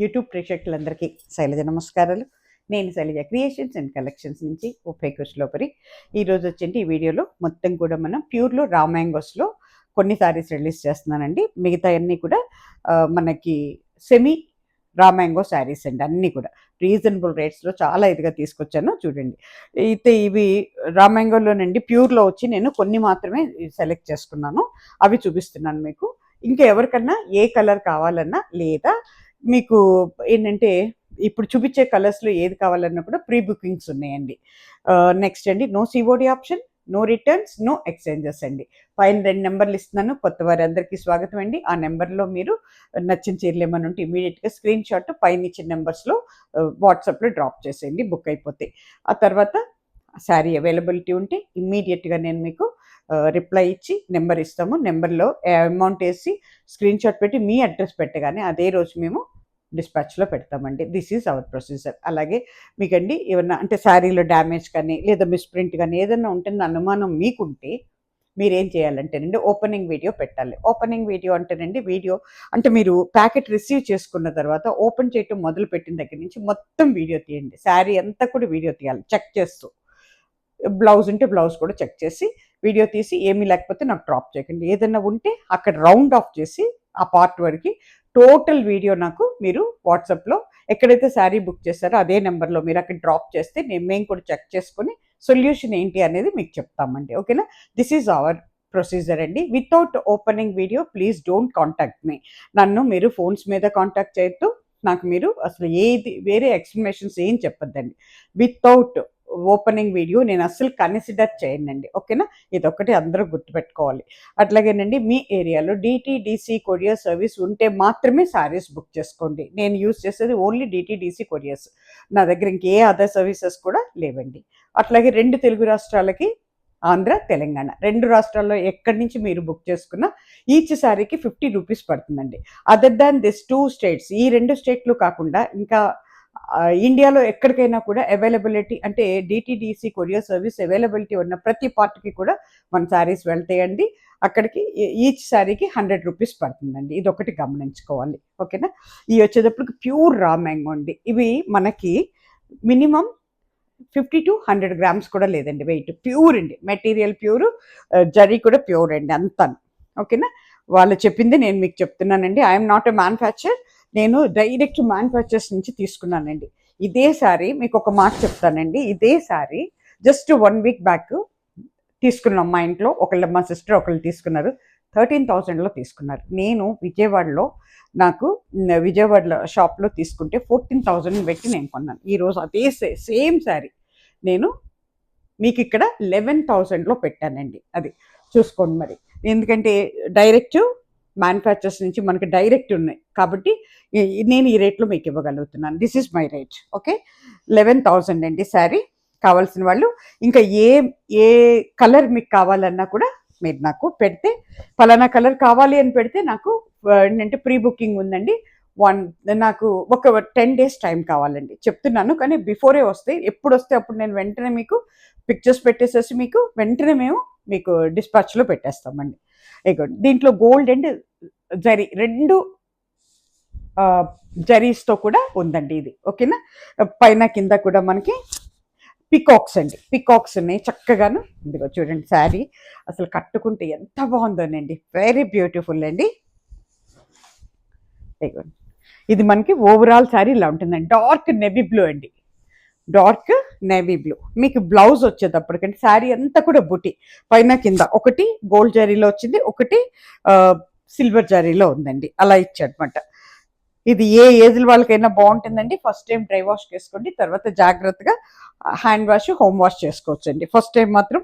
YouTube ప్రేక్షకులందరికీ శైలజ నమస్కారాలు. నేను శైలజ క్రియేషన్స్ అండ్ కలెక్షన్స్ నుంచి ఉప్పై కుష్లోపరి. ఈరోజు వచ్చేసి ఈ వీడియోలో మొత్తం కూడా మనం ప్యూర్లో రా మ్యాంగోస్లో కొన్ని సారీస్ రిలీజ్ చేస్తున్నానండి. మిగతా అన్నీ కూడా మనకి సెమీ రా మ్యాంగో శారీస్ అండి. అన్నీ కూడా రీజనబుల్ రేట్స్లో చాలా ఇదిగా తీసుకొచ్చాను చూడండి. అయితే ఇవి రా మ్యాంగోలోనండి ప్యూర్లో వచ్చి నేను కొన్ని మాత్రమే సెలెక్ట్ చేసుకున్నాను, అవి చూపిస్తున్నాను మీకు. ఇంకా ఎవరికన్నా ఏ కలర్ కావాలన్నా లేదా మీకు ఏంటంటే ఇప్పుడు చూపించే కలర్స్లో ఏది కావాలన్నా కూడా ప్రీ బుకింగ్స్ ఉన్నాయండి. నెక్స్ట్ అండి no COD option, no returns, no exchanges అండి. పైన 2 నెంబర్లు ఇస్తున్నాను, కొత్త వారి అందరికీ స్వాగతం అండి. ఆ నెంబర్లో మీరు నచ్చిన చీరలు ఏమన్నా ఉంటే ఇమీడియట్గా స్క్రీన్ షాట్ పైన ఇచ్చిన నెంబర్స్లో వాట్సాప్లో డ్రాప్ చేసేయండి, బుక్ అయిపోతాయి. ఆ తర్వాత శారీ అవైలబిలిటీ ఉంటే ఇమ్మీడియట్గా నేను మీకు రిప్లై ఇచ్చి నెంబర్ ఇస్తాము. నెంబర్లో అమౌంట్ వేసి స్క్రీన్ షాట్ పెట్టి మీ అడ్రస్ పెట్టగానే అదే రోజు మేము డిస్పాచ్లో పెడతామండి. This is our procedure. అలాగే మీకండి ఏమన్నా అంటే శారీలో డ్యామేజ్ కానీ లేదా మిస్ప్రింట్ కానీ ఏదైనా ఉంటుందో అనుమానం మీకుంటే మీరేం చేయాలంటేనండి ఓపెనింగ్ వీడియో పెట్టాలి. ఓపెనింగ్ వీడియో అంటేనండి వీడియో అంటే మీరు ప్యాకెట్ రిసీవ్ చేసుకున్న తర్వాత ఓపెన్ చేయటం మొదలు పెట్టిన దగ్గర నుంచి మొత్తం వీడియో తీయండి. శారీ అంతా కూడా వీడియో తీయాలి చెక్ చేస్తూ. బ్లౌజ్ ఉంటే బ్లౌజ్ కూడా చెక్ చేసి వీడియో తీసి ఏమీ లేకపోతే నాకు డ్రాప్ చేయకండి. ఏదైనా ఉంటే అక్కడ రౌండ్ ఆఫ్ చేసి ఆ పార్ట్ వరకు టోటల్ వీడియో నాకు మీరు వాట్సాప్లో ఎక్కడైతే శారీ బుక్ చేస్తారో అదే నెంబర్లో మీరు అక్కడ డ్రాప్ చేస్తే మేము కూడా చెక్ చేసుకొని సొల్యూషన్ ఏంటి అనేది మీకు చెప్తామండి. ఓకేనా? దిస్ ఈజ్ అవర్ ప్రొసీజర్ అండి. Without opening video please don't contact me. నన్ను మీరు ఫోన్స్ మీద కాంటాక్ట్ చేయొద్దు, నాకు మీరు అసలు ఏది వేరే ఎక్స్ప్లెనేషన్స్ ఏం చెప్పొద్దండి. వితౌట్ ఓపెనింగ్ వీడియో నేను అస్సలు కన్సిడర్ చేయనండి. ఓకేనా? ఇదొక్కటి అందరూ గుర్తుపెట్టుకోవాలి. అట్లాగేనండి మీ ఏరియాలో డిటిడిసి కొరియర్ సర్వీస్ ఉంటే మాత్రమే శారీస్ బుక్ చేసుకోండి. నేను యూజ్ చేసేది ఓన్లీ డిటిడిసి కొరియర్స్. నా దగ్గర ఇంకే అదర్ సర్వీసెస్ కూడా లేవండి. అట్లాగే 2 తెలుగు రాష్ట్రాలకి ఆంధ్ర, తెలంగాణ 2 రాష్ట్రాల్లో ఎక్కడి నుంచి మీరు బుక్ చేసుకున్నా ఈచ్ శారీకి 50 రూపీస్ పడుతుందండి. అదర్ దాన్ దిస్ 2 స్టేట్స్, ఈ 2 స్టేట్లు కాకుండా ఇంకా ఇండియాలో ఎక్కడికైనా కూడా అవైలబిలిటీ అంటే డిటిడిసి కొరియర్ సర్వీస్ అవైలబిలిటీ ఉన్న ప్రతి పార్ట్కి కూడా మన శారీస్ వెళ్తాయండి. అక్కడికి ఈచ్ శారీకి 100 రూపీస్ పడుతుందండి. ఇది ఒకటి గమనించుకోవాలి. ఓకేనా? ఇవి వచ్చేటప్పటికి ప్యూర్ రా మ్యాంగో అండి. ఇవి మనకి మినిమం 50 to 100 గ్రామ్స్ కూడా లేదండి వెయిట్. ప్యూర్ అండి, మెటీరియల్ ప్యూర్, జరీ కూడా ప్యూర్ అండి అంతా. ఓకేనా? వాళ్ళు చెప్పింది నేను మీకు చెప్తున్నానండి. ఐఎమ్ నాట్ ఎ మ్యానుఫ్యాక్చర్, నేను డైరెక్ట్ మ్యానుఫ్యాక్చర్స్ నుంచి తీసుకున్నానండి. ఇదే సారీ మీకు ఒక మాట చెప్తానండి. ఇదే సారీ జస్ట్ 1 వీక్ బ్యాక్ తీసుకున్నాం మా ఇంట్లో. మా సిస్టర్ ఒకళ్ళు తీసుకున్నారు, 13,000లో తీసుకున్నారు. నేను విజయవాడలో విజయవాడలో షాప్లో తీసుకుంటే 14,000 పెట్టి నేను కొన్నాను. ఈరోజు అదే సేమ్ శారీ నేను మీకు ఇక్కడ 11,000లో పెట్టానండి. అది చూసుకోండి మరి. ఎందుకంటే డైరెక్ట్ మ్యానుఫ్యాక్చర్స్ నుంచి మనకి డైరెక్ట్ ఉన్నాయి కాబట్టి నేను ఈ రేట్లో మీకు ఇవ్వగలుగుతున్నాను. This is my rate. Okay? 11,000 అండి శారీ. కావాల్సిన వాళ్ళు ఇంకా ఏ కలర్ మీకు కావాలన్నా కూడా మీరు నాకు పెడితే, ఫలానా కలర్ కావాలి అని పెడితే నాకు ఏంటంటే ప్రీ బుకింగ్ ఉందండి. నాకు ఒక 10 days టైం కావాలండి. చెప్తున్నాను కానీ బిఫోరే వస్తాయి. ఎప్పుడు వస్తే అప్పుడు నేను వెంటనే మీకు పిక్చర్స్ పెట్టేసేసి మీకు వెంటనే మేము మీకు డిస్పాచ్లో పెట్టేస్తామండి. దీంట్లో గోల్డ్ అండ్ జరీ 2 జరీస్తో కూడా ఉందండి ఇది. ఓకేనా? పైన కింద కూడా మనకి పికాక్స్ అండి, పికాక్స్ ఉన్నాయి చక్కగాను. ఇదిగో చూడండి శారీ అసలు కట్టుకుంటే ఎంత బాగుందోనండి. వెరీ బ్యూటిఫుల్ అండి. ఇది మనకి ఓవరాల్ శారీ ఇలా ఉంటుందండి. డార్క్ నేవీ బ్లూ అండి, డార్క్ నేవీ బ్లూ. మీకు బ్లౌజ్ వచ్చేటప్పటికంటే శారీ అంతా కూడా బుటీ, పైన కింద ఒకటి గోల్డ్ జరీలో వచ్చింది, ఒకటి సిల్వర్ జరీలో ఉందండి. అలా ఇచ్చాడనమాట. ఇది ఏ ఏజ్ల వాళ్ళకైనా బాగుంటుందండి. ఫస్ట్ టైం డ్రై వాష్ చేసుకోండి, తర్వాత జాగ్రత్తగా హ్యాండ్ వాష్, హోమ్ వాష్ చేసుకోవచ్చండి. ఫస్ట్ టైం మాత్రం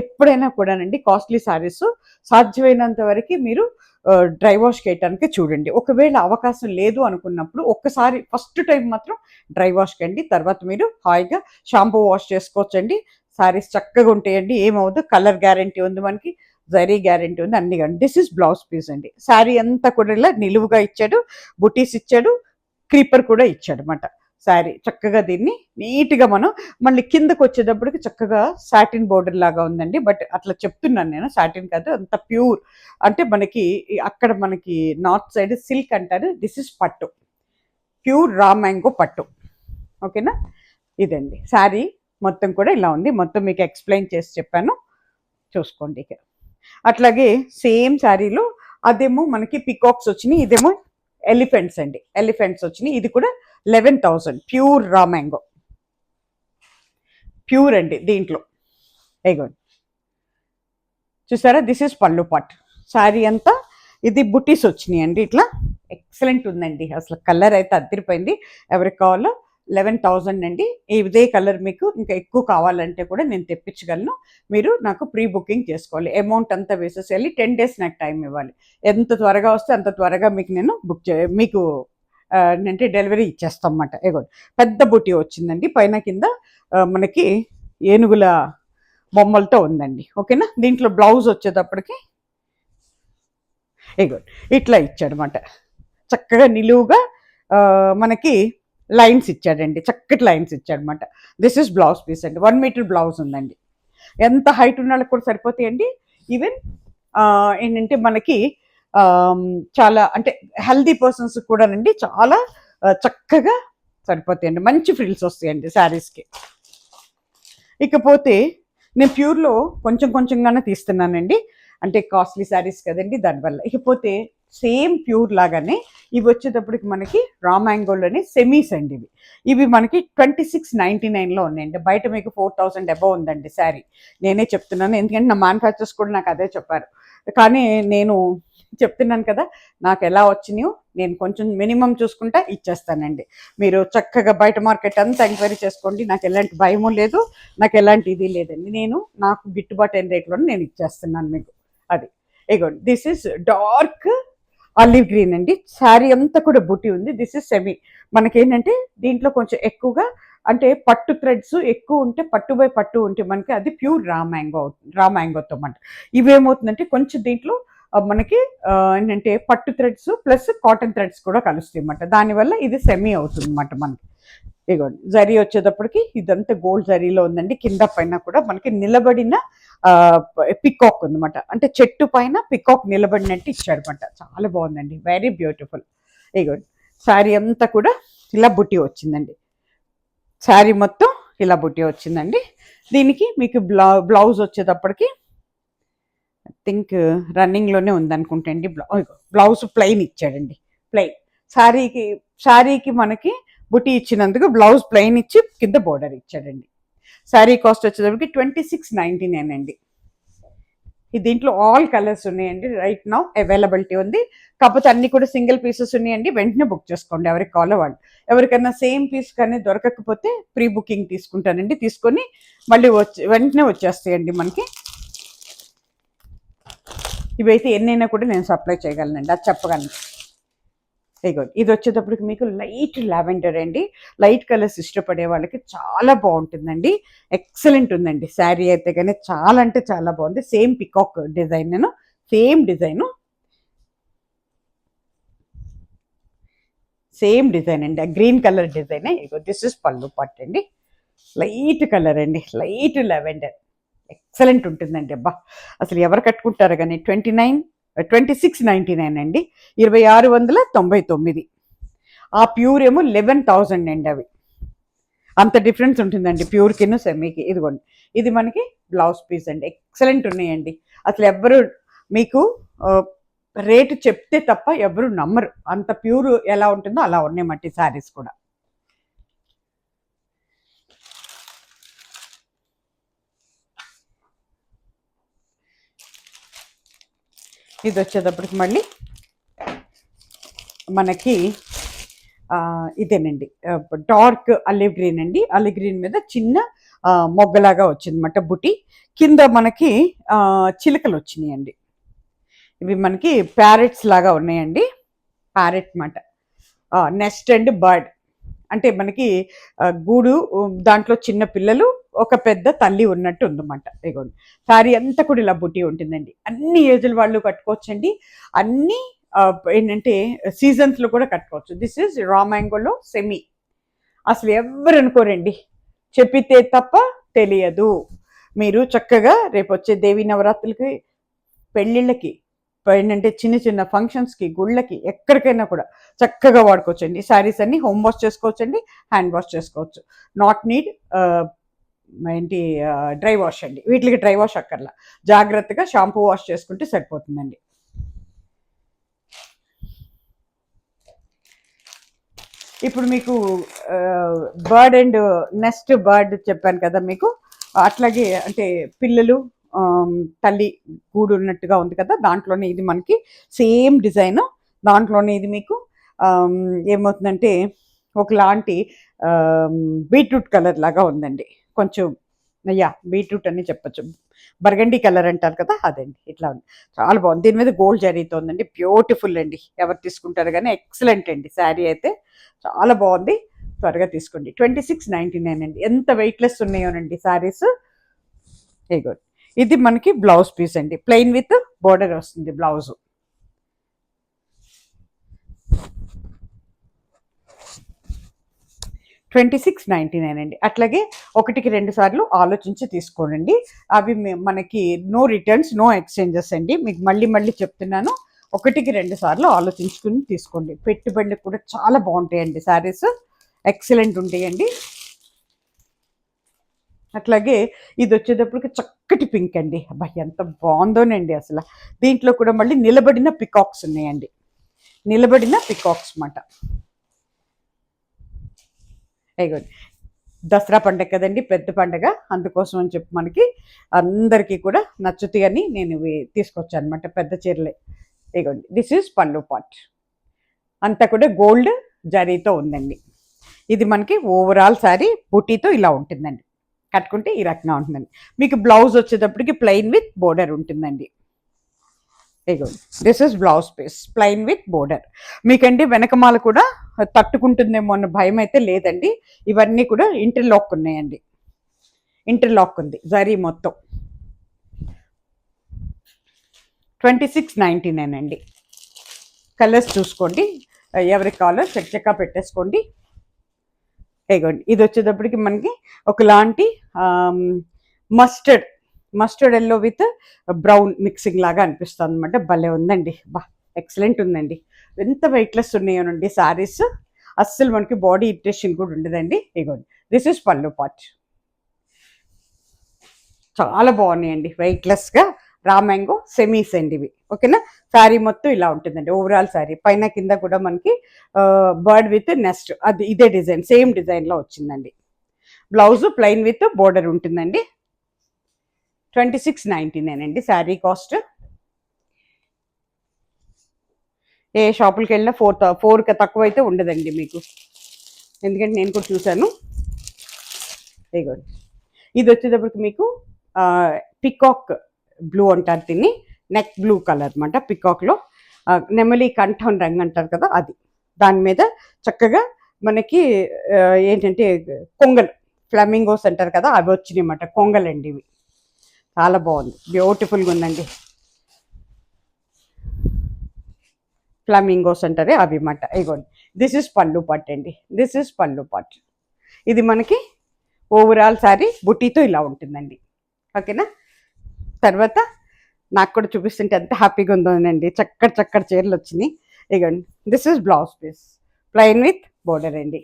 ఎప్పుడైనా కూడానండి కాస్ట్లీ శారీస్ సాధ్యమైనంత వరకు మీరు డ్రై వాష్ చేయటానికి చూడండి. ఒకవేళ అవకాశం లేదు అనుకున్నప్పుడు ఒక్కసారి ఫస్ట్ టైం మాత్రం డ్రై వాష్ కండి, తర్వాత మీరు హాయిగా షాంపూ వాష్ చేసుకోవచ్చండి. శారీస్ చక్కగా ఉంటాయండి, ఏమవుతుంది. కలర్ గ్యారంటీ ఉంది మనకి, జరీ గ్యారంటీ ఉంది, అన్ని కానీ. దిస్ ఇస్ బ్లౌజ్ పీస్ అండి. శారీ అంతా కూడా ఇలా నిలువుగా ఇచ్చాడు, బుటీస్ ఇచ్చాడు, క్రీపర్ కూడా ఇచ్చాడు అనమాట. శారీ చక్కగా దీన్ని నీట్గా మనం మళ్ళీ కిందకు వచ్చేటప్పటికి చక్కగా సాటిన్ బోర్డర్ లాగా ఉందండి. బట్ అట్లా చెప్తున్నాను నేను, సాటిన్ కాదు, అంత ప్యూర్. అంటే మనకి అక్కడ మనకి నార్త్ సైడ్ సిల్క్ అంటారు, దిస్ ఇస్ పట్టు. ప్యూర్ రా మ్యాంగో పట్టు. ఓకేనా, ఇదండి శారీ మొత్తం కూడా ఇలా ఉంది. మొత్తం మీకు ఎక్స్ప్లెయిన్ చేసి చెప్పాను, చూసుకోండి. ఇక అట్లాగే సేమ్ శారీలో అదేమో మనకి పికాక్స్ వచ్చినాయి, ఇదేమో ఎలిఫెంట్స్ అండి, ఎలిఫెంట్స్ వచ్చినాయి. ఇది కూడా 11,000 ప్యూర్ రా మ్యాంగో, ప్యూర్ అండి. దీంట్లో ఏగోండి చూసారా, దిస్ ఇస్ పళ్ళు పాట్. శారీ అంతా ఇది బుటీస్ వచ్చినాయి అండి, ఇట్లా ఎక్సలెంట్ ఉందండి. అసలు కలర్ అయితే అదిరిపోయింది. ఎవరికి కావాలో 11,000 అండి. ఇదే కలర్ మీకు ఇంకా ఎక్కువ కావాలంటే కూడా నేను తెప్పించగలను. మీరు నాకు ప్రీ బుకింగ్ చేసుకోవాలి, అమౌంట్ అంతా వేసేసేయాలి. 10 days నాకు టైం ఇవ్వాలి. ఎంత త్వరగా వస్తే అంత త్వరగా మీకు నేను మీకు అంటే డెలివరీ ఇచ్చేస్తాం అన్నమాట. ఏగోండి పెద్ద బుటీ వచ్చిందండి, పైన కింద మనకి ఏనుగుల బొమ్మలతో ఉందండి. ఓకేనా, దీంట్లో బ్లౌజ్ వచ్చేటప్పటికి ఇగోండి ఇట్లా ఇచ్చాడనమాట. చక్కగా నిలువుగా మనకి లైన్స్ ఇచ్చాడండి, చక్కటి లైన్స్ ఇచ్చాడనమాట. దిస్ ఇస్ బ్లౌజ్ పీస్ అండి. 1 meter బ్లౌజ్ ఉందండి. ఎంత హైట్ ఉన్న వాళ్ళకి కూడా సరిపోతాయండి. ఈవెన్ ఏంటంటే మనకి చాలా అంటే హెల్దీ పర్సన్స్ కూడానండి చాలా చక్కగా సరిపోతాయండి. మంచి ఫ్రిల్స్ వస్తాయండి శారీస్కి. ఇకపోతే నేను ప్యూర్లో కొంచెం కొంచెంగానే తీస్తున్నానండి, అంటే కాస్ట్లీ శారీస్ కదండి దానివల్ల. ఇకపోతే సేమ్ ప్యూర్ లాగానే ఇవి వచ్చేటప్పటికి మనకి రా మ్యాంగోలోనే సెమీస్ అండి. ఇవి మనకి 2699లో ఉన్నాయండి. బయట మీకు 4,000 అబవ్ ఉందండి శారీ. నేనే చెప్తున్నాను, ఎందుకంటే నా మ్యానుఫ్యాక్చర్స్ కూడా నాకు అదే చెప్పారు. కానీ నేను చెప్తున్నాను కదా, నాకు ఎలా వచ్చినాయో నేను కొంచెం మినిమం చూసుకుంటా ఇచ్చేస్తానండి. మీరు చక్కగా బయట మార్కెట్ అంతా ఎంక్వైరీ చేసుకోండి, నాకు ఎలాంటి భయము లేదు, నాకు ఎలాంటి ఇది లేదండి. నాకు గిట్టుబాటు అయిన రేట్లోనే నేను ఇచ్చేస్తున్నాను మీకు. అది ఇగోండి, this is dark olive green అండి. శారీ అంతా కూడా బుట్టి ఉంది. This is semi. మనకేంటంటే దీంట్లో కొంచెం ఎక్కువగా అంటే పట్టు థ్రెడ్స్ ఎక్కువ ఉంటే, పట్టు బై పట్టు ఉంటే మనకి అది ప్యూర్ రా మ్యాంగోతో మనకి. ఇవేమవుతుందంటే కొంచెం దీంట్లో మనకి ఏంటంటే పట్టు థ్రెడ్స్ ప్లస్ కాటన్ థ్రెడ్స్ కూడా కలుస్తాయి అన్నమాట. దానివల్ల ఇది సెమీ అవుతుంది అన్నమాట మనకి. ఇగోండి జరీ వచ్చేటప్పటికి ఇదంతా గోల్డ్ జరీలో ఉందండి. కింద పైన కూడా మనకి నిలబడిన పికాక్ ఉందన్నమాట, అంటే చెట్టు పైన పికాక్ నిలబడినట్టు ఇచ్చాడనమాట. చాలా బాగుందండి, వెరీ బ్యూటిఫుల్. ఇగోండి శారీ అంతా కూడా ఇలా బుట్టి వచ్చిందండి. శారీ మొత్తం ఇలా బుట్టి వచ్చిందండి. దీనికి మీకు బ్లౌజ్ వచ్చేటప్పటికి ఐ థింక్ రన్నింగ్లోనే ఉందనుకుంటండి. బ్లౌజ్ ప్లెయిన్ ఇచ్చాడండి, ప్లెయిన్. శారీకి మనకి బుట్టి ఇచ్చినందుకు బ్లౌజ్ ప్లెయిన్ ఇచ్చి కింద బోర్డర్ ఇచ్చాడండి. శారీ కాస్ట్ వచ్చేటప్పటికి 2699 అండి. దీంట్లో ఆల్ కలర్స్ ఉన్నాయండి. రైట్ నౌ అవైలబిలిటీ ఉంది. కాకపోతే అన్ని కూడా సింగిల్ పీసెస్ ఉన్నాయండి. వెంటనే బుక్ చేసుకోండి ఎవరికి కావాలో వాళ్ళు. ఎవరికైనా సేమ్ పీస్ కానీ దొరకకపోతే ప్రీ బుకింగ్ తీసుకుంటానండి. తీసుకొని మళ్ళీ వెంటనే వచ్చేస్తాయండి మనకి. ఇవైతే ఎన్నైనా కూడా నేను సప్లై చేయగలనండి, అది చెప్పగలను. ఇది వచ్చేటప్పటికి మీకు లైట్ లావెండర్ అండి. లైట్ కలర్స్ ఇష్టపడే వాళ్ళకి చాలా బాగుంటుందండి. ఎక్సలెంట్ ఉందండి శారీ అయితే కానీ, చాలా అంటే చాలా బాగుంది. Same peacock design, same design అండి, green colour design. This is పళ్ళు పట్టు అండి. లైట్ కలర్ అండి, లైట్ లావెండర్. ఎక్సలెంట్ ఉంటుందండి. అబ్బా అసలు ఎవరు కట్టుకుంటారు కానీ. 2699 అండి, 2699. ఆ ప్యూర్ ఏమో 11,000 అండి. అవి అంత డిఫరెన్స్ ఉంటుందండి ప్యూర్కిను సెమీకి. ఇదిగోండి ఇది మనకి బ్లౌజ్ పీస్ అండి. ఎక్సలెంట్ ఉన్నాయండి. అసలు ఎవ్వరు మీకు రేటు చెప్తే తప్ప ఎవరు నమ్మరు, అంత ప్యూర్ ఎలా ఉంటుందో అలా ఉన్నాయి మట్టి శారీస్ కూడా. ఇది వచ్చేటప్పటికి మళ్ళీ మనకి ఇదేనండి డార్క్ అలివ్ గ్రీన్ అండి. అలివ్ గ్రీన్ మీద చిన్న మొగ్గలాగా వచ్చిందన్నమాట బుటి. కింద మనకి చిలకలు వచ్చినాయండి. ఇవి మనకి ప్యారెట్స్ లాగా ఉన్నాయండి. ప్యారెట్ మాట నెస్ట్ అండ్ బర్డ్, అంటే మనకి గూడు, దాంట్లో చిన్న పిల్లలు, ఒక పెద్ద తల్లి ఉన్నట్టు ఉందన్నమాట. ఇదిగోండి శారీ అంతా కూడా ఇలా బుట్టి ఉంటుందండి. అన్ని ఏజ్ల వాళ్ళు కట్టుకోవచ్చండి. అన్ని ఏంటంటే సీజన్స్లో కూడా కట్టుకోవచ్చు. దిస్ ఈజ్ రా మ్యాంగోలో సెమీ. అసలు ఎవరు అనుకోరండి, చెప్పితే తప్ప తెలియదు. మీరు చక్కగా రేపు వచ్చే దేవీ నవరాత్రులకి, పెళ్ళిళ్ళకి ఏంటంటే చిన్న చిన్న ఫంక్షన్స్కి, గుళ్ళకి, ఎక్కడికైనా కూడా చక్కగా వాడుకోవచ్చండి. శారీస్ అన్ని హోమ్ వాష్ చేసుకోవచ్చండి, హ్యాండ్ వాష్ చేసుకోవచ్చు. నాట్ నీడ్ ఏంటి డ్రై వాష్ అండి. వీటికి డ్రై వాష్ అక్కర్లా, జాగ్రత్తగా షాంపూ వాష్ చేసుకుంటే సరిపోతుందండి. ఇప్పుడు మీకు బర్డ్ అండ్ నెస్ట్ బర్డ్ చెప్పాను కదా మీకు, అట్లాగే అంటే పిల్లలు తల్లి గూడు ఉన్నట్టుగా ఉంది కదా, దాంట్లోనే ఇది మనకి సేమ్ డిజైన్. దాంట్లోనే ఇది మీకు ఏమవుతుందంటే ఒకలాంటి బీట్రూట్ కలర్ లాగా ఉందండి. కొంచెం బీట్రూట్ అని చెప్పచ్చు, బర్గండీ కలర్ అంటారు కదా, అదండి. ఇట్లా ఉంది, చాలా బాగుంది. దీని మీద గోల్డ్ జరీతో ఉందండి, బ్యూటిఫుల్ అండి. ఎవరు తీసుకుంటారు కానీ ఎక్సలెంట్ అండి. శారీ అయితే చాలా బాగుంది, త్వరగా తీసుకోండి. 2699 అండి. ఎంత వెయిట్లెస్ ఉన్నాయోనండి శారీస్. గుడ్. ఇది మనకి బ్లౌజ్ పీస్ అండి, ప్లెయిన్ విత్ బోర్డర్ వస్తుంది బ్లౌజ్. $26.99 అండి. అట్లాగే 1-2 సార్లు ఆలోచించి తీసుకోండి. అవి మనకి నో రిటర్న్స్, నో ఎక్స్చేంజెస్ అండి. మీకు మళ్ళీ మళ్ళీ చెప్తున్నాను, 1-2 సార్లు ఆలోచించుకుని తీసుకోండి. పెట్టుబడులకు కూడా చాలా బాగుంటాయండి శారీస్, ఎక్సలెంట్ ఉంటాయండి. అట్లాగే ఇది వచ్చేటప్పటికి చక్కటి పింక్ అండి. అబ్బా ఎంత బాగుందోనండి అసలు. దీంట్లో కూడా మళ్ళీ నిలబడిన పికాక్స్ ఉన్నాయండి, నిలబడిన పికాక్స్ మాట. గుడ్. దసరా పండగ కదండి, పెద్ద పండగ, అందుకోసం అని చెప్పి మనకి అందరికీ కూడా నచ్చుతాయని నేను ఇవి తీసుకొచ్చాను అనమాట, పెద్ద చీరలే. ఇగోండి, దిస్ ఈజ్ పళ్ళు పార్ట్, అంతా కూడా గోల్డ్ జరీతో ఉందండి. ఇది మనకి ఓవరాల్ శారీ బుటీతో ఇలా ఉంటుందండి. కట్టుకుంటే ఈ రకంగా ఉంటుందండి. మీకు బ్లౌజ్ వచ్చేటప్పటికి ప్లెయిన్ విత్ బోర్డర్ ఉంటుందండి. ఇగోండి, this is blouse piece, plain with border. మీకండి వెనకమాల కూడా తట్టుకుంటుందేమో అన్న భయం అయితే లేదండి. ఇవన్నీ కూడా ఇంటర్లాక్ ఉన్నాయండి, ఇంటర్లాక్ ఉంది జరీ మొత్తం. 2699 అండి. కలర్స్ చూసుకోండి, ఎవరికి కావాలో చక్కగా పెట్టేసుకోండి. ఇగోండి, ఇది వచ్చేటప్పటికి మనకి ఒకలాంటి mustard yellow with brown mixing లాగా అనిపిస్తుంది అనమాట. భలే ఉందండి, బా ఎక్సలెంట్ ఉందండి. ఎంత వెయిట్లెస్ ఉన్నాయోనండి శారీస్, అస్సలు మనకి బాడీ ఇరిటేషన్ కూడా ఉండదండి. ఇగోండి, దిస్ ఇస్ పళ్ళు పార్ట్, చాలా బాగున్నాయండి. వెయిట్లెస్గా రా మ్యాంగో సెమీస్ అండి ఇవి. ఓకేనా, శారీ మొత్తం ఇలా ఉంటుందండి. ఓవరాల్ శారీ పైన కింద కూడా మనకి బర్డ్ విత్ నెస్ట్, అది ఇదే డిజైన్, సేమ్ డిజైన్లో వచ్చిందండి. బ్లౌజ్ ప్లెయిన్ విత్ బోర్డర్ ఉంటుందండి. 2699 అండి శారీ కాస్ట్. ఏ షాపులకి వెళ్ళినా 4 తక్కువ అయితే ఉండదండి మీకు, ఎందుకంటే నేను కూడా చూశాను. ఇదిగోండి, ఇది వచ్చేటప్పటికి మీకు పికాక్ బ్లూ అంటారు దీన్ని, నెక్ బ్లూ కలర్ అనమాట. పికాక్లో నెమలి కంఠం రంగు అంటారు కదా, అది దాని మీద చక్కగా మనకి ఏంటంటే కొంగలు, ఫ్లమింగోస్ అంటారు కదా, అవి వచ్చినాయి అన్నమాట. కొంగలండి ఇవి, చాలా బాగుంది, బ్యూటిఫుల్గా ఉందండి. ఫ్లమింగోస్ అంటారే అవి మాట. ఇగోండి, దిస్ ఇస్ పళ్ళు పాట్ అండి, దిస్ ఇస్ పళ్ళు పాట్. ఇది మనకి ఓవరాల్ శారీ బుట్టీతో ఇలా ఉంటుందండి. ఓకేనా, తర్వాత నాకు కూడా చూపిస్తుంటే ఎంత హ్యాపీగా ఉందోనండి. చక్కటి చీరలు వచ్చినాయి. ఇగోండి, this is blouse piece, plain with border అండి.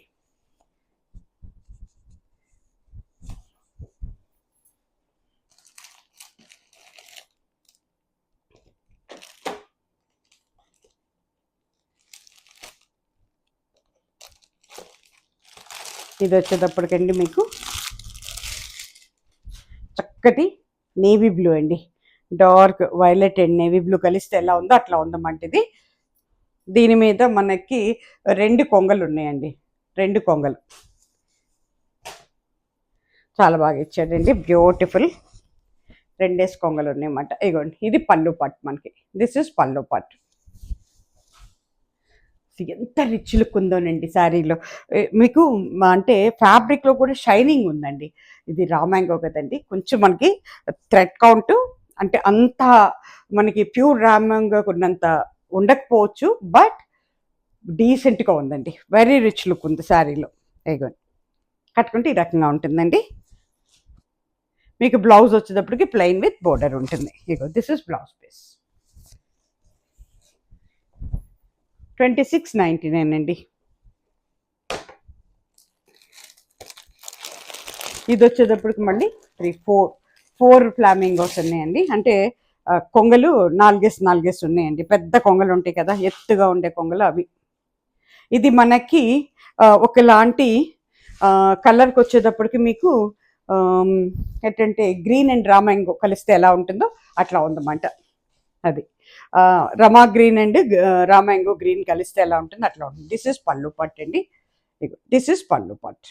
ఇది వచ్చేటప్పటికండి మీకు చక్కటి నేవీ బ్లూ అండి, dark violet and navy blue కలిస్తే ఎలా ఉందో అట్లా ఉందన్నమాట ఇది. దీని మీద మనకి 2 కొంగలు ఉన్నాయండి, 2 కొంగలు చాలా బాగా ఇచ్చాడండి, బ్యూటిఫుల్. 2 కొంగలు ఉన్నాయన్నమాట. ఇగోండి, ఇది పళ్ళు పాట్ మనకి, దిస్ ఇస్ పళ్ళు పాట్. ఎంత రిచ్ లుక్ ఉందోనండి శారీలో. మీకు అంటే ఫ్యాబ్రిక్లో కూడా షైనింగ్ ఉందండి. ఇది రా మ్యాంగో కదండి, కొంచెం మనకి థ్రెడ్ కౌంట్ అంటే అంత మనకి ప్యూర్ రా మ్యాంగో ఉన్నంత ఉండకపోవచ్చు, బట్ డీసెంట్గా ఉందండి. వెరీ రిచ్ లుక్ ఉంది శారీలో. ఇగోండి, కట్టుకుంటే ఈ రకంగా ఉంటుందండి. మీకు బ్లౌజ్ వచ్చేటప్పటికి ప్లెయిన్ విత్ బోర్డర్ ఉంటుంది. ఇగో దిస్ ఇస్ బ్లౌజ్ పీస్. 2699 అండి. ఇది వచ్చేటప్పటికి మళ్ళీ 4 ఫ్లామింగోస్ ఉన్నాయండి. అంటే కొంగలు 4 ఉన్నాయండి. పెద్ద కొంగలు ఉంటాయి కదా, ఎత్తుగా ఉండే కొంగలు అవి. ఇది మనకి ఒకలాంటి కలర్కి వచ్చేటప్పటికి మీకు ఏంటంటే గ్రీన్ అండ్ రా మ్యాంగో కలిస్తే ఎలా ఉంటుందో అట్లా ఉందన్నమాట. అది Rama green and raw mango green కలిస్తే ఎలా ఉంటుంది అట్లా ఉంటుంది. దిస్ ఇస్ పళ్ళు పట్ అండి. దిస్ ఇస్ పళ్ళు పట్.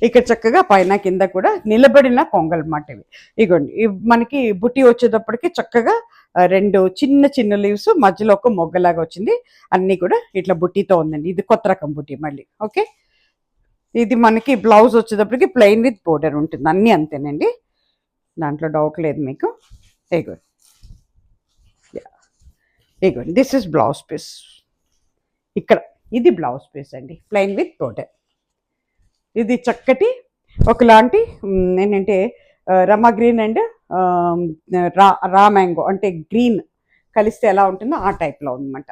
ఇక్కడ చక్కగా పైన కింద కూడా నిలబడిన కొంగలు మాట ఇవి. ఇగోండి మనకి బుట్టి వచ్చేటప్పటికి చక్కగా 2 చిన్న చిన్న లీవ్స్, మధ్యలో ఒక మొగ్గలాగా వచ్చింది. అన్నీ కూడా ఇట్లా బుట్టితో ఉందండి. ఇది కొత్త రకం బుట్టి మళ్ళీ. ఓకే, ఇది మనకి బ్లౌజ్ వచ్చేటప్పటికి ప్లెయిన్ విత్ బోర్డర్ ఉంటుంది. అన్నీ అంతేనండి, దాంట్లో డౌట్ లేదు మీకు. ఇగోండి ఇగోండి దిస్ ఇస్ బ్లౌజ్ పీస్. ఇక్కడ ఇది బ్లౌజ్ పీస్ అండి, ప్లెయిన్ విత్ బోర్డర్. ఇది చక్కటి ఒకలాంటి ఏంటంటే Rama green and raw mango అంటే గ్రీన్ కలిస్తే ఎలా ఉంటుందో ఆ టైప్లో ఉందన్నమాట.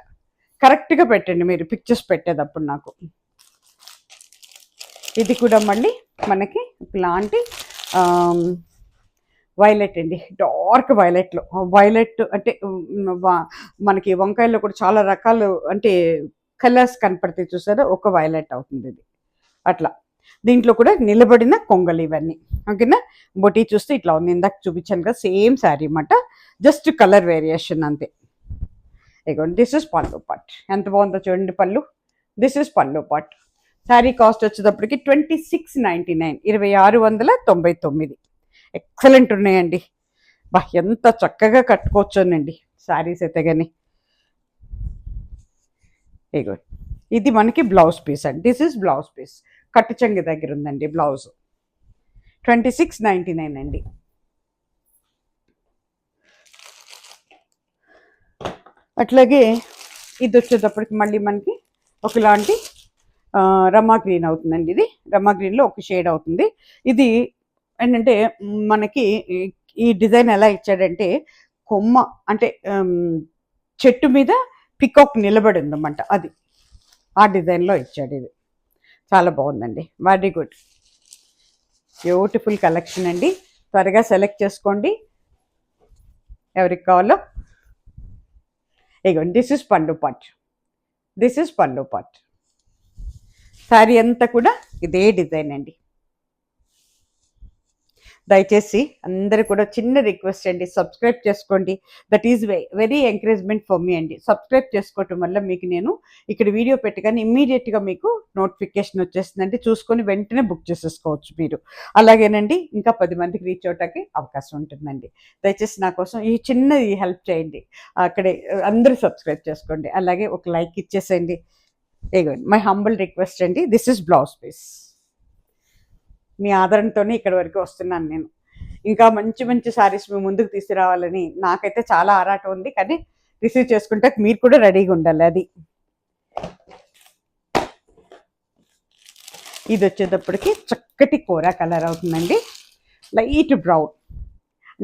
కరెక్ట్గా పెట్టండి మీరు పిక్చర్స్ పెట్టేటప్పుడు నాకు. ఇది కూడా మళ్ళీ మనకి ఇలాంటి వైలెట్ అండి, డార్క్ వైలెట్లో. వైలెట్ అంటే మనకి వంకాయల్లో కూడా చాలా రకాలు అంటే కలర్స్ కనపడతాయి చూసారా, ఒక వైలెట్ అవుతుంది ఇది అట్లా. దీంట్లో కూడా నిలబడిన కొంగలు ఇవన్నీ. ఓకేనా, బొటీ చూస్తే ఇట్లా ఉంది, ఇందాక చూపించాను కదా సేమ్ శారీ అన్నమాట, జస్ట్ కలర్ వేరియేషన్ అంతే. ఇగోండి దిస్ ఇస్ పళ్ళు పట్. ఎంత బాగుందో చూడండి పళ్ళు. దిస్ ఇస్ పళ్ళు పట్. శారీ కాస్ట్ వచ్చేటప్పటికి 2699, 2699. ఎక్సలెంట్ ఉన్నాయండి. బా ఎంత చక్కగా కట్టుకోవచ్చోనండి శారీస్ అయితే కానీ. ఇగో ఇది మనకి బ్లౌజ్ పీస్ అండి. This is blouse piece. కట్టు చెంగు దగ్గర ఉందండి బ్లౌజ్. 2699 అండి. అట్లాగే ఇది వచ్చేటప్పటికి మళ్ళీ మనకి ఒకలాంటి రమా గ్రీన్ అవుతుందండి. ఇది రమా గ్రీన్లో ఒక షేడ్ అవుతుంది. ఇది ఏంటంటే మనకి ఈ డిజైన్ ఎలా ఇచ్చాడంటే కొమ్మ అంటే చెట్టు మీద పికాక్ నిలబడి ఉందన్నమాట, అది ఆ డిజైన్లో ఇచ్చాడు. ఇది చాలా బాగుందండి, వెరీ గుడ్, బ్యూటిఫుల్ కలెక్షన్ అండి. త్వరగా సెలెక్ట్ చేసుకోండి ఎవరికి కావాలో. ఇగోండి దిస్ ఇస్ పళ్ళు పట్. దిస్ ఇస్ పళ్ళు పట్. శారీ అంతా కూడా ఇదే డిజైన్ అండి. దయచేసి అందరు కూడా చిన్న రిక్వెస్ట్ అండి, సబ్స్క్రైబ్ చేసుకోండి. That is very encouragement for me అండి. సబ్స్క్రైబ్ చేసుకోవటం వల్ల మీకు నేను ఇక్కడ వీడియో పెట్టగానే ఇమ్మీడియట్గా మీకు నోటిఫికేషన్ వచ్చేస్తుందండి, చూసుకొని వెంటనే బుక్ చేసేసుకోవచ్చు మీరు. అలాగేనండి ఇంకా 10 మందికి రీచ్ అవటానికి అవకాశం ఉంటుందండి. దయచేసి నా కోసం ఈ చిన్నది హెల్ప్ చేయండి. అక్కడే అందరూ సబ్స్క్రైబ్ చేసుకోండి, అలాగే ఒక లైక్ ఇచ్చేసేయండి. ఇగోండి మై హంబుల్ రిక్వెస్ట్ అండి. This is blouse piece. మీ ఆదరణతోనే ఇక్కడి వరకు వస్తున్నాను నేను. ఇంకా మంచి మంచి శారీస్ మీ ముందుకు తీసుకురావాలని నాకైతే చాలా ఆరాటం ఉంది, కానీ రిసీవ్ చేసుకుంటే మీరు కూడా రెడీగా ఉండాలి. అది ఇది వచ్చేటప్పటికి చక్కటి కోరా కలర్ అవుతుందండి, లైట్ బ్రౌన్.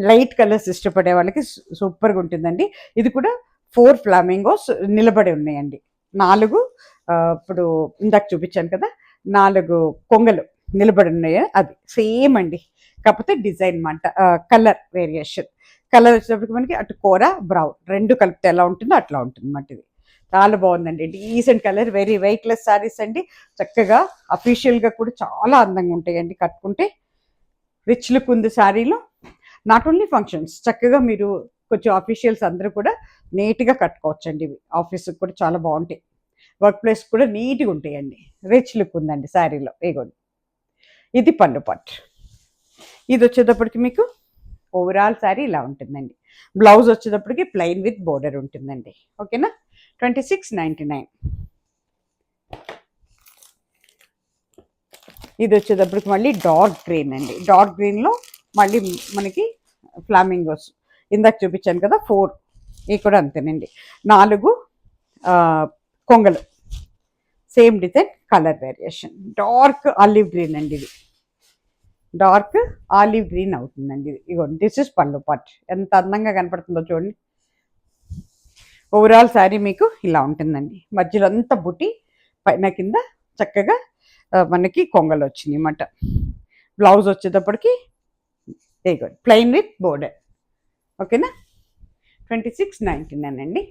లైట్ కలర్స్ ఇష్టపడే వాళ్ళకి సూపర్గా ఉంటుందండి. ఇది కూడా 4 ఫ్లామింగోస్ నిలబడి ఉన్నాయండి. 4 ఇప్పుడు ఇందాక చూపించాను కదా, 4 కొంగలు నిలబడి ఉన్నాయి, అది సేమ్ అండి. కాకపోతే డిజైన్ మాట కలర్ వేరియేషన్. కలర్ వచ్చేటప్పటికి మనకి అటు కూర బ్రౌన్ 2 కలిపితే ఎలా ఉంటుందో అట్లా ఉంటుంది అన్నమాట. ఇది చాలా బాగుందండి, decent colour, very weightless saris అండి. చక్కగా అఫీషియల్గా కూడా చాలా అందంగా ఉంటాయండి కట్టుకుంటే. రిచ్ లుక్ ఉంది శారీలో. నాట్ ఓన్లీ ఫంక్షన్స్, చక్కగా మీరు కొంచెం అఫీషియల్స్ అందరూ కూడా నీట్గా కట్టుకోవచ్చండి. ఇవి ఆఫీస్కి కూడా చాలా బాగుంటాయి, వర్క్ ప్లేస్ కూడా నీట్గా ఉంటాయండి. రిచ్ లుక్ ఉందండి శారీలో. ఇగోండి ఇది పళ్ళు పట్. ఇది వచ్చేటప్పటికి మీకు ఓవరాల్ శారీ ఇలా ఉంటుందండి. బ్లౌజ్ వచ్చేటప్పటికి ప్లెయిన్ విత్ బోర్డర్ ఉంటుందండి. ఓకేనా, 2699. ఇది వచ్చేటప్పటికి మళ్ళీ డార్క్ గ్రీన్ అండి. డార్క్ గ్రీన్లో మళ్ళీ మనకి ఫ్లామింగోస్ ఇందాక చూపించాను కదా 4, ఇవి కూడా అంతేనండి. 4 కొంగలు, same design, colour variation. Dark olive green అండి. ఇది డార్క్ ఆలివ్ గ్రీన్ అవుతుందండి. ఇది ఇగోండి దిస్ ఇస్ పళ్ళు పట్. ఎంత అందంగా కనపడుతుందో చూడండి. ఓవరాల్ శారీ మీకు ఇలా ఉంటుందండి. మధ్యలో అంతా బుట్టి, పైన కింద చక్కగా మనకి కొంగలు వచ్చినాయి అన్నమాట. బ్లౌజ్ వచ్చేటప్పటికి ప్లెయిన్ విత్ బోర్డర్. ఓకేనా? 2699 అండి.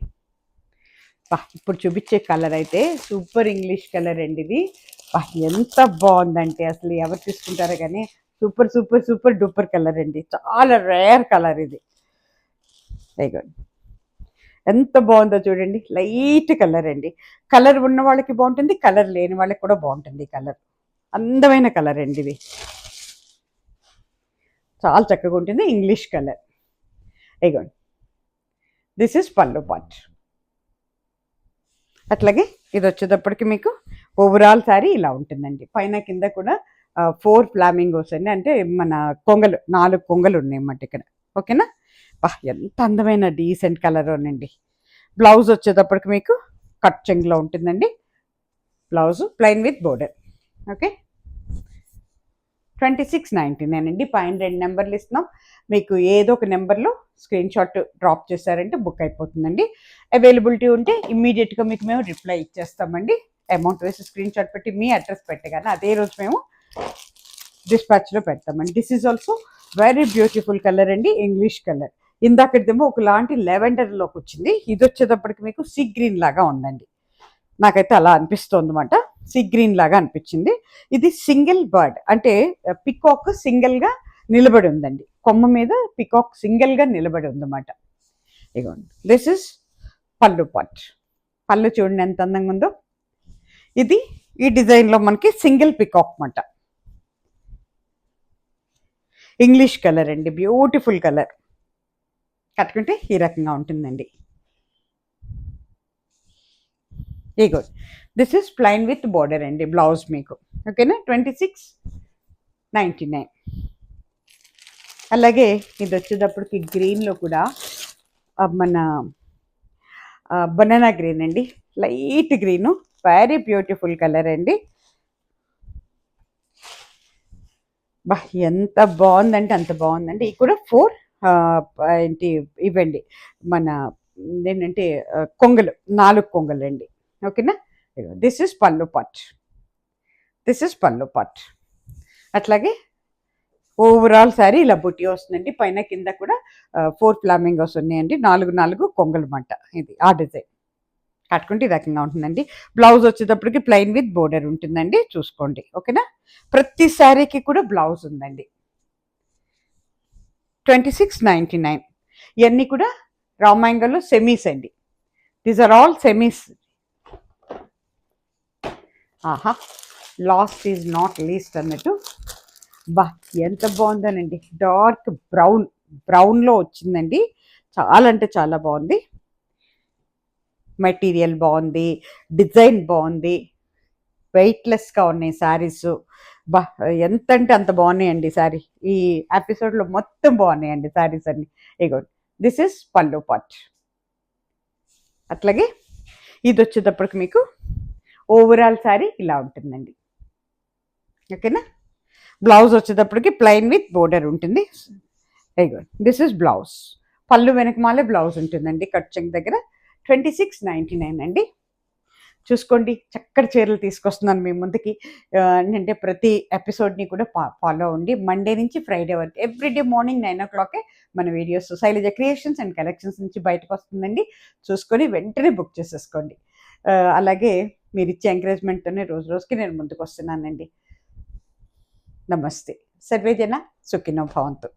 ఇప్పుడు చూపించే కలర్ అయితే సూపర్ ఇంగ్లీష్ కలర్ అండి ఇది. ఎంత బాగుందంటే అసలు ఎవరు తీసుకుంటారో కానీ super super super duper colour అండి. చాలా రేర్ కలర్ ఇది. ఎంత బాగుందో చూడండి. లైట్ కలర్ అండి. కలర్ ఉన్న వాళ్ళకి బాగుంటుంది, కలర్ లేని వాళ్ళకి కూడా బాగుంటుంది. కలర్ అందమైన కలర్ అండి ఇది. చాలా చక్కగా ఉంటుంది. English colour. ఇగోండి, దిస్ ఇస్ పళ్ళు పార్ట్. అట్లాగే ఇది వచ్చేటప్పటికి మీకు ఓవరాల్ శారీ ఇలా ఉంటుందండి. పైన కింద కూడా 4 ఫ్లామింగోస్ అండి. అంటే మన కొంగలు, 4 కొంగలు ఉన్నాయి అన్నమాట ఇక్కడ. ఓకేనా? ఎంత అందమైన డీసెంట్ కలర్ అండి. బ్లౌజ్ వచ్చేటప్పటికి మీకు కట్ చెంగులో ఉంటుందండి. Blouse plain with border. Okay, 2699 అండి. పైన 2 నెంబర్లు ఇస్తున్నాం. మీకు ఏదో ఒక నెంబర్లో స్క్రీన్ షాట్ డ్రాప్ చేశారంటే బుక్ అయిపోతుందండి. అవైలబిలిటీ ఉంటే ఇమ్మీడియట్గా మీకు మేము రిప్లై ఇచ్చేస్తామండి. అమౌంట్ వేసి స్క్రీన్ షాట్ పెట్టి మీ అడ్రస్ పెట్టగానే అదే రోజు మేము డిస్పాచ్లో పెడతామండి. This is also very beautiful colour అండి. English colour. ఇందాకదేమో ఒకలాంటి లెవెండర్లోకి వచ్చింది. ఇది వచ్చేటప్పటికి మీకు సీ గ్రీన్ లాగా ఉందండి. నాకైతే అలా అనిపిస్తుంది అనమాట. సీ గ్రీన్ లాగా అనిపించింది. ఇది సింగిల్ బర్డ్, అంటే పికాక్ సింగిల్గా నిలబడి ఉందండి. కొమ్మ మీద పికాక్ సింగిల్గా నిలబడి ఉందన్నమాట. ఇగోండి, దిస్ ఇస్ పళ్ళు పార్ట్. పళ్ళు చూడండి ఎంత అందంగా ఉందో. ఇది ఈ డిజైన్లో మనకి సింగిల్ పికాక్ అన్నమాట. ఇంగ్లీష్ కలర్ అండి. Beautiful colour. కట్టుకుంటే ఈ రకంగా ఉంటుందండి. ఇగో this is plain with border అండి. బ్లౌజ్ మీకు. ఓకేనా? 2699. అలాగే ఇది వచ్చేటప్పటికి గ్రీన్లో కూడా మన బనానా గ్రీన్ అండి. Light green, very beautiful colour అండి. ఎంత బాగుందంటే అంత బాగుందండి. ఇది కూడా 4 ఏంటి ఇవ్వండి మన ఏంటంటే కొంగలు, 4 కొంగలు అండి. ఓకేనా? దిస్ ఇస్ పళ్ళు పార్ట్. దిస్ ఇస్ పళ్ళు పార్ట్. అట్లాగే ఓవరాల్ శారీ ఇలా బుట్టి వస్తుందండి. పైన కింద కూడా 4 ఫ్లామింగోస్ ఉన్నాయండి. 4 కొంగలు మాట. ఇది ఆ డిజైన్. కట్టుకుంటే ఈ రకంగా ఉంటుందండి. బ్లౌజ్ వచ్చేటప్పటికి ప్లెయిన్ విత్ బోర్డర్ ఉంటుందండి. చూసుకోండి. ఓకేనా? ప్రతి శారీకి కూడా బ్లౌజ్ ఉందండి. 2699. ఇవన్నీ కూడా రామాంగల్లో సెమీస్ అండి. These are all semis. ఆహా, లాస్ట్ ఈజ్ నాట్ లీస్ట్ అన్నట్టు. ఎంత బాగుందోనండి. డార్క్ బ్రౌన్లో వచ్చిందండి. చాలా అంటే చాలా బాగుంది. మెటీరియల్ బాగుంది, డిజైన్ బాగుంది, వెయిట్లెస్గా ఉన్నాయి శారీస్. ఎంత అంటే అంత బాగున్నాయండి శారీ. ఈ ఎపిసోడ్లో మొత్తం బాగున్నాయండి శారీస్ అన్ని. ఇగో దిస్ ఇస్ పళ్ళు పార్ట్. అట్లాగే ఇది వచ్చేటప్పటికి మీకు ఓవరాల్ శారీ ఇలా ఉంటుందండి. ఓకేనా? బ్లౌజ్ వచ్చేటప్పటికి ప్లెయిన్ విత్ బోర్డర్ ఉంటుంది. ఇగో దిస్ ఇస్ బ్లౌజ్. పళ్ళు వెనకమాలే బ్లౌజ్ ఉంటుందండి. కట్ చెంగ్ దగ్గర. 2699 అండి. చూసుకోండి, చక్కటి చీరలు తీసుకొస్తున్నాను మీ ముందుకి. ఏంటంటే ప్రతి ఎపిసోడ్ని కూడా ఫాలో అవ్వండి. మండే నుంచి ఫ్రైడే వరకు ఎవ్రీడే మార్నింగ్ 9 o'clock మన videos Shailaja creations and collections నుంచి బయటకు వస్తుందండి. చూసుకొని వెంటనే బుక్ చేసేసుకోండి. అలాగే మీరు ఇచ్చే ఎంకరేజ్మెంట్తోనే రోజు రోజుకి నేను ముందుకు వస్తున్నానండి. నమస్తే. సర్వే జన సుఖినో భవంతు.